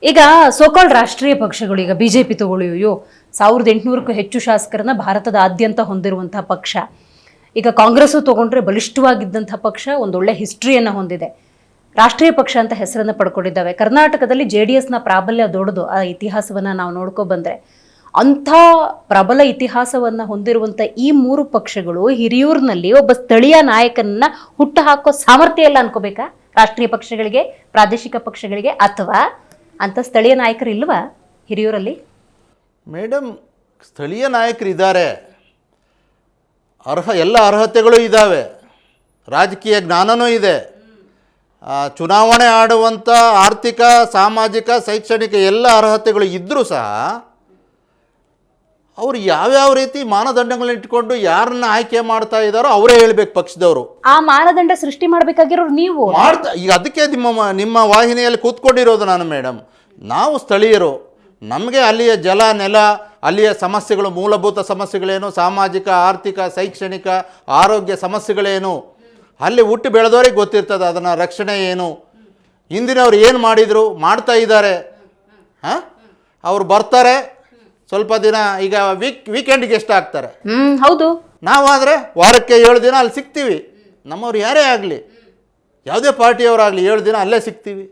ಈಗ ಸೋಕಾಲ್ಡ್ ರಾಷ್ಟ್ರೀಯ ಪಕ್ಷಗಳು, ಈಗ ಬಿಜೆಪಿ ತಗೊಳ್ಳಿಯೋ 1800ಕ್ಕೂ ಹೆಚ್ಚು ಶಾಸಕರನ್ನ ಭಾರತದಾದ್ಯಂತ ಹೊಂದಿರುವಂತಹ ಪಕ್ಷ. ಈಗ ಕಾಂಗ್ರೆಸ್ಸು ತಗೊಂಡ್ರೆ ಬಲಿಷ್ಠವಾಗಿದ್ದಂತಹ ಪಕ್ಷ, ಒಂದೊಳ್ಳೆ ಹಿಸ್ಟ್ರಿಯನ್ನು ಹೊಂದಿದೆ, ರಾಷ್ಟ್ರೀಯ ಪಕ್ಷ ಅಂತ ಹೆಸರನ್ನು ಪಡ್ಕೊಂಡಿದ್ದಾವೆ. ಕರ್ನಾಟಕದಲ್ಲಿ JDSನ ಪ್ರಾಬಲ್ಯ ದೊಡ್ಡದು. ಆ ಇತಿಹಾಸವನ್ನು ನಾವು ನೋಡ್ಕೊ ಬಂದರೆ ಅಂಥ ಪ್ರಬಲ ಇತಿಹಾಸವನ್ನು ಹೊಂದಿರುವಂಥ ಈ ಮೂರು ಪಕ್ಷಗಳು ಹಿರಿಯೂರಿನಲ್ಲಿ ಒಬ್ಬ ಸ್ಥಳೀಯ ನಾಯಕನನ್ನ ಹುಟ್ಟು ಹಾಕೋ ಸಾಮರ್ಥ್ಯ ಇಲ್ಲ ಅನ್ಕೋಬೇಕಾ ರಾಷ್ಟ್ರೀಯ ಪಕ್ಷಗಳಿಗೆ, ಪ್ರಾದೇಶಿಕ ಪಕ್ಷಗಳಿಗೆ? ಅಥವಾ ಅಂತ ಸ್ಥಳೀಯ ನಾಯಕರು ಇಲ್ವಾ ಹಿರಿಯೂರಲ್ಲಿ? ಮೇಡಮ್, ಸ್ಥಳೀಯ ನಾಯಕರು ಇದ್ದಾರೆ, ಎಲ್ಲ ಅರ್ಹತೆಗಳು ಇದ್ದಾವೆ, ರಾಜಕೀಯ ಜ್ಞಾನವೂ ಇದೆ, ಚುನಾವಣೆ ಆಡುವಂಥ ಆರ್ಥಿಕ, ಸಾಮಾಜಿಕ, ಶೈಕ್ಷಣಿಕ ಎಲ್ಲ ಅರ್ಹತೆಗಳು ಇದ್ದರೂ ಸಹ ಅವರು ಯಾವ್ಯಾವ ರೀತಿ ಮಾನದಂಡಗಳನ್ನ ಇಟ್ಕೊಂಡು ಯಾರನ್ನ ಆಯ್ಕೆ ಮಾಡ್ತಾ ಇದ್ದಾರೋ ಅವರೇ ಹೇಳ್ಬೇಕು ಪಕ್ಷದವರು. ಆ ಮಾನದಂಡ ಸೃಷ್ಟಿ ಮಾಡಬೇಕಾಗಿರೋರು ನೀವು ಈಗ ಅದಕ್ಕೆ ನಿಮ್ಮ ವಾಹಿನಿಯಲ್ಲಿ ಕೂತ್ಕೊಂಡಿರೋದು ನಾನು. ಮೇಡಮ್, ನಾವು ಸ್ಥಳೀಯರು, ನಮಗೆ ಅಲ್ಲಿಯ ಜಲ, ನೆಲ, ಅಲ್ಲಿಯ ಸಮಸ್ಯೆಗಳು, ಮೂಲಭೂತ ಸಮಸ್ಯೆಗಳೇನು, ಸಾಮಾಜಿಕ, ಆರ್ಥಿಕ, ಶೈಕ್ಷಣಿಕ, ಆರೋಗ್ಯ ಸಮಸ್ಯೆಗಳೇನು, ಅಲ್ಲಿ ಹುಟ್ಟು ಬೆಳೆದವ್ರಿಗೆ ಗೊತ್ತಿರ್ತದೆ ಅದನ್ನು ರಕ್ಷಣೆ ಏನು, ಹಿಂದಿನವ್ರು ಏನು ಮಾಡಿದರು, ಮಾಡ್ತಾ ಇದ್ದಾರೆ. ಅವ್ರು ಬರ್ತಾರೆ ಸ್ವಲ್ಪ ದಿನ, ಈಗ ವೀಕೆಂಡ್ಗೆ ಎಷ್ಟು ಆಗ್ತಾರೆ. ಹೌದು, ನಾವಾದರೆ ವಾರಕ್ಕೆ 7 ದಿನ ಅಲ್ಲಿ ಸಿಗ್ತೀವಿ. ನಮ್ಮವ್ರು ಯಾರೇ ಆಗಲಿ, ಯಾವುದೇ ಪಾರ್ಟಿಯವರಾಗಲಿ 7 ದಿನ ಅಲ್ಲೇ ಸಿಗ್ತೀವಿ.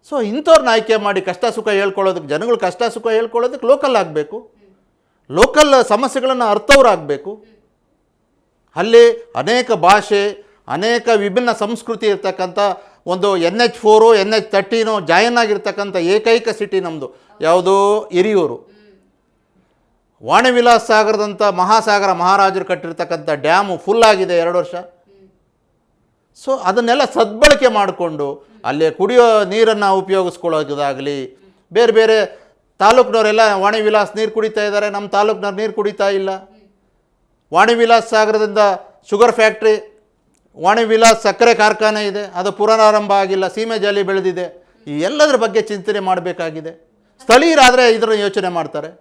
ಸೊ ಇಂಥವ್ರನ್ನ ಆಯ್ಕೆ ಮಾಡಿ ಕಷ್ಟ ಸುಖ ಹೇಳ್ಕೊಳ್ಳೋದಕ್ಕೆ, ಜನಗಳು ಕಷ್ಟ ಸುಖ ಹೇಳ್ಕೊಳ್ಳೋದಕ್ಕೆ ಲೋಕಲ್ ಆಗಬೇಕು, ಲೋಕಲ್ ಸಮಸ್ಯೆಗಳನ್ನು ಅರ್ಥವ್ರಾಗಬೇಕು. ಅಲ್ಲಿ ಅನೇಕ ಭಾಷೆ, ಅನೇಕ ವಿಭಿನ್ನ ಸಂಸ್ಕೃತಿ ಇರ್ತಕ್ಕಂಥ ಒಂದು NH4 NH13 ಜಾಯಿನ್ ಆಗಿರ್ತಕ್ಕಂಥ ಏಕೈಕ ಸಿಟಿ ನಮ್ಮದು ಯಾವುದೋ ಹಿರಿಯೂರು. ವಾಣಿವಿಲಾಸ್ ಸಾಗರದಂಥ ಮಹಾಸಾಗರ ಮಹಾರಾಜರು ಕಟ್ಟಿರ್ತಕ್ಕಂಥ ಡ್ಯಾಮು ಫುಲ್ಲಾಗಿದೆ 2 ವರ್ಷ. ಸೊ ಅದನ್ನೆಲ್ಲ ಸದ್ಬಳಕೆ ಮಾಡಿಕೊಂಡು ಅಲ್ಲಿ ಕುಡಿಯೋ ನೀರನ್ನು ಉಪಯೋಗಿಸ್ಕೊಳ್ಳೋದಾಗಲಿ, ಬೇರೆ ಬೇರೆ ತಾಲೂಕಿನವರೆಲ್ಲ ವಾಣಿವಿಲಾಸ್ ನೀರು ಕುಡಿತಾ ಇದ್ದಾರೆ, ನಮ್ಮ ತಾಲೂಕಿನವ್ರು ನೀರು ಕುಡಿತಾ ಇಲ್ಲ. ವಾಣಿವಿಲಾಸ್ ಸಾಗರದಿಂದ ಶುಗರ್ ಫ್ಯಾಕ್ಟ್ರಿ, ವಾಣಿವಿಲಾಸ್ ಸಕ್ಕರೆ ಕಾರ್ಖಾನೆ ಇದೆ, ಅದು ಪುನರಾರಂಭ ಆಗಿಲ್ಲ, ಸೀಮೆ ಜಾಲಿ ಬೆಳೆದಿದೆ. ಈ ಎಲ್ಲದರ ಬಗ್ಗೆ ಚಿಂತನೆ ಮಾಡಬೇಕಾಗಿದೆ. ಸ್ಥಳೀಯರಾದರೆ ಇದನ್ನು ಯೋಚನೆ ಮಾಡ್ತಾರೆ.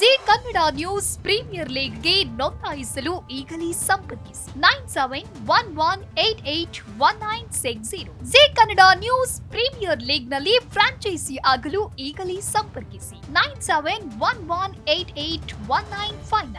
ಜಿ ಕನ್ನಡ ನ್ಯೂಸ್ ಪ್ರೀಮಿಯರ್ ಲೀಗ್ಗೆ ನೋಂದಾಯಿಸಲು ಈಗಲೇ ಸಂಪರ್ಕಿಸಿ 9711881960. ಜಿ ಕನ್ನಡ ನ್ಯೂಸ್ ಪ್ರೀಮಿಯರ್ ಲೀಗ್ನಲ್ಲಿ ಫ್ರಾಂಚೈಸಿ ಆಗಲು ಈಗಲೇ ಸಂಪರ್ಕಿಸಿ 9711881959.